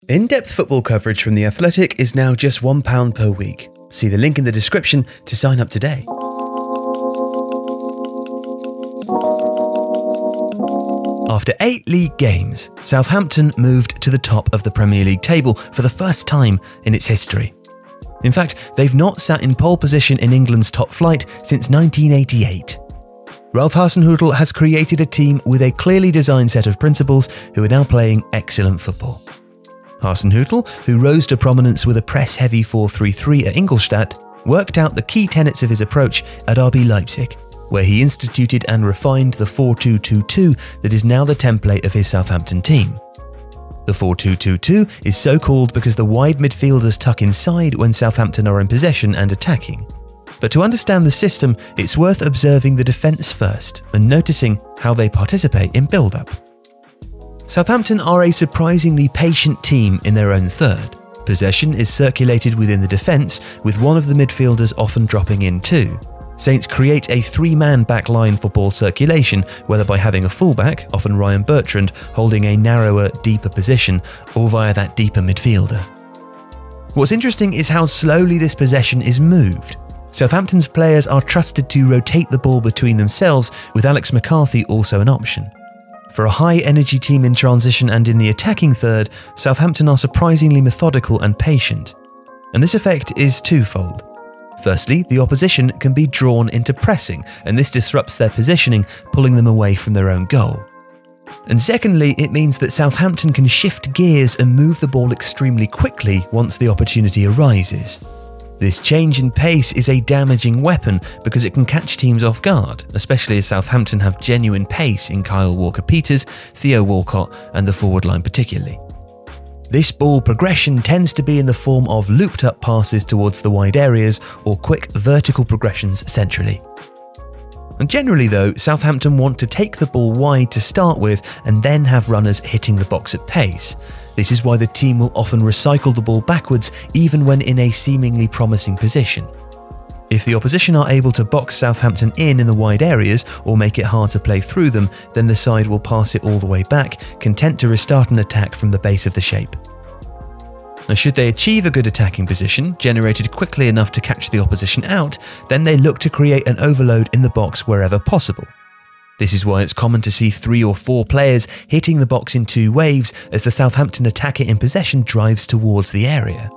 In-depth football coverage from The Athletic is now just £1 per week. See the link in the description to sign up today. After 8 league games, Southampton moved to the top of the Premier League table for the first time in its history. In fact, they've not sat in pole position in England's top flight since 1988. Ralph Hasenhuttl has created a team with a clearly designed set of principles who are now playing excellent football. Hasenhuttl, who rose to prominence with a press-heavy 4-3-3 at Ingolstadt, worked out the key tenets of his approach at RB Leipzig, where he instituted and refined the 4-2-2-2 that is now the template of his Southampton team. The 4-2-2-2 is so called because the wide midfielders tuck inside when Southampton are in possession and attacking. But to understand the system, it's worth observing the defence first and noticing how they participate in build-up. Southampton are a surprisingly patient team in their own third. Possession is circulated within the defence, with one of the midfielders often dropping in too. Saints create a 3-man back line for ball circulation, whether by having a fullback, often Ryan Bertrand, holding a narrower, deeper position, or via that deeper midfielder. What's interesting is how slowly this possession is moved. Southampton's players are trusted to rotate the ball between themselves, with Alex McCarthy also an option. For a high-energy team in transition and in the attacking third, Southampton are surprisingly methodical and patient. And this effect is twofold. Firstly, the opposition can be drawn into pressing, and this disrupts their positioning, pulling them away from their own goal. And secondly, it means that Southampton can shift gears and move the ball extremely quickly once the opportunity arises. This change in pace is a damaging weapon because it can catch teams off guard, especially as Southampton have genuine pace in Kyle Walker-Peters, Theo Walcott and the forward line particularly. This ball progression tends to be in the form of looped-up passes towards the wide areas or quick vertical progressions centrally. And generally though, Southampton want to take the ball wide to start with and then have runners hitting the box at pace. This is why the team will often recycle the ball backwards even when in a seemingly promising position. If the opposition are able to box Southampton in the wide areas or make it hard to play through them, then the side will pass it all the way back, content to restart an attack from the base of the shape. Now, should they achieve a good attacking position, generated quickly enough to catch the opposition out, then they look to create an overload in the box wherever possible. This is why it's common to see 3 or 4 players hitting the box in 2 waves as the Southampton attacker in possession drives towards the area.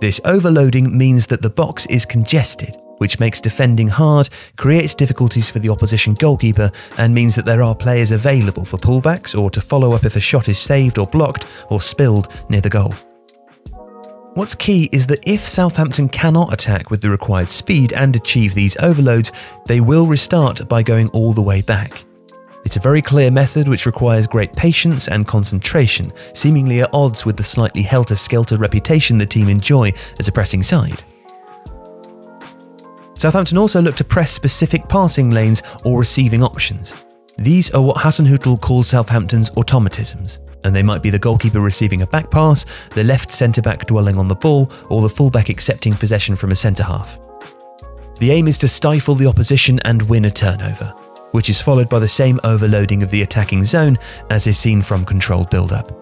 This overloading means that the box is congested, which makes defending hard, creates difficulties for the opposition goalkeeper, and means that there are players available for pullbacks or to follow up if a shot is saved or blocked or spilled near the goal. What's key is that if Southampton cannot attack with the required speed and achieve these overloads, they will restart by going all the way back. It's a very clear method which requires great patience and concentration, seemingly at odds with the slightly helter-skelter reputation the team enjoy as a pressing side. Southampton also look to press specific passing lanes or receiving options. These are what Hasenhuttl calls Southampton's automatisms, and they might be the goalkeeper receiving a back pass, the left centre-back dwelling on the ball, or the full-back accepting possession from a centre-half. The aim is to stifle the opposition and win a turnover, which is followed by the same overloading of the attacking zone as is seen from controlled build-up.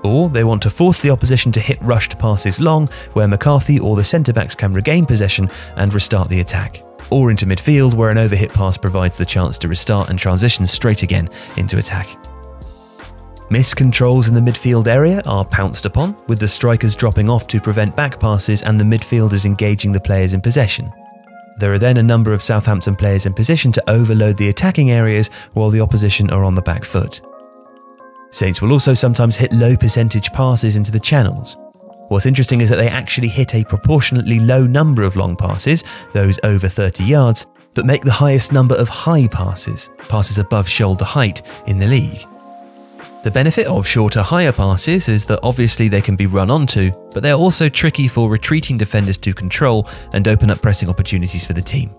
Or they want to force the opposition to hit rushed passes long, where McCarthy or the centre-backs can regain possession and restart the attack, or into midfield where an overhit pass provides the chance to restart and transition straight again into attack. Missed controls in the midfield area are pounced upon, with the strikers dropping off to prevent back passes and the midfielders engaging the players in possession. There are then a number of Southampton players in position to overload the attacking areas while the opposition are on the back foot. Saints will also sometimes hit low percentage passes into the channels. What's interesting is that they actually hit a proportionately low number of long passes, those over 30 yards, but make the highest number of high passes, passes above shoulder height, in the league. The benefit of shorter, higher passes is that obviously they can be run onto, but they're also tricky for retreating defenders to control and open up pressing opportunities for the team.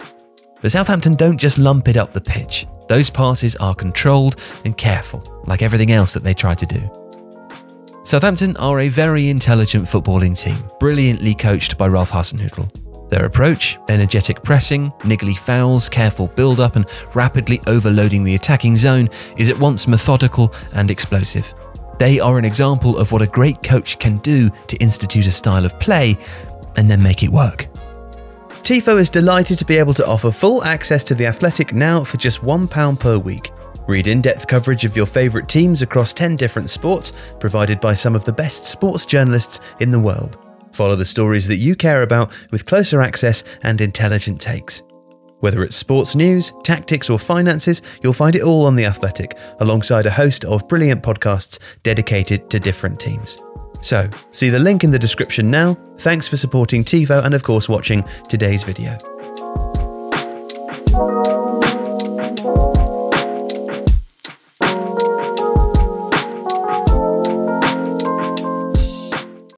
But Southampton don't just lump it up the pitch. Those passes are controlled and careful, like everything else that they try to do. Southampton are a very intelligent footballing team, brilliantly coached by Ralph Hasenhuttl. Their approach, energetic pressing, niggly fouls, careful build-up and rapidly overloading the attacking zone, is at once methodical and explosive. They are an example of what a great coach can do to institute a style of play and then make it work. Tifo is delighted to be able to offer full access to The Athletic now for just £1 per week. Read in-depth coverage of your favourite teams across 10 different sports, provided by some of the best sports journalists in the world. Follow the stories that you care about with closer access and intelligent takes. Whether it's sports news, tactics or finances, you'll find it all on The Athletic, alongside a host of brilliant podcasts dedicated to different teams. So, see the link in the description now. Thanks for supporting Tifo and of course watching today's video.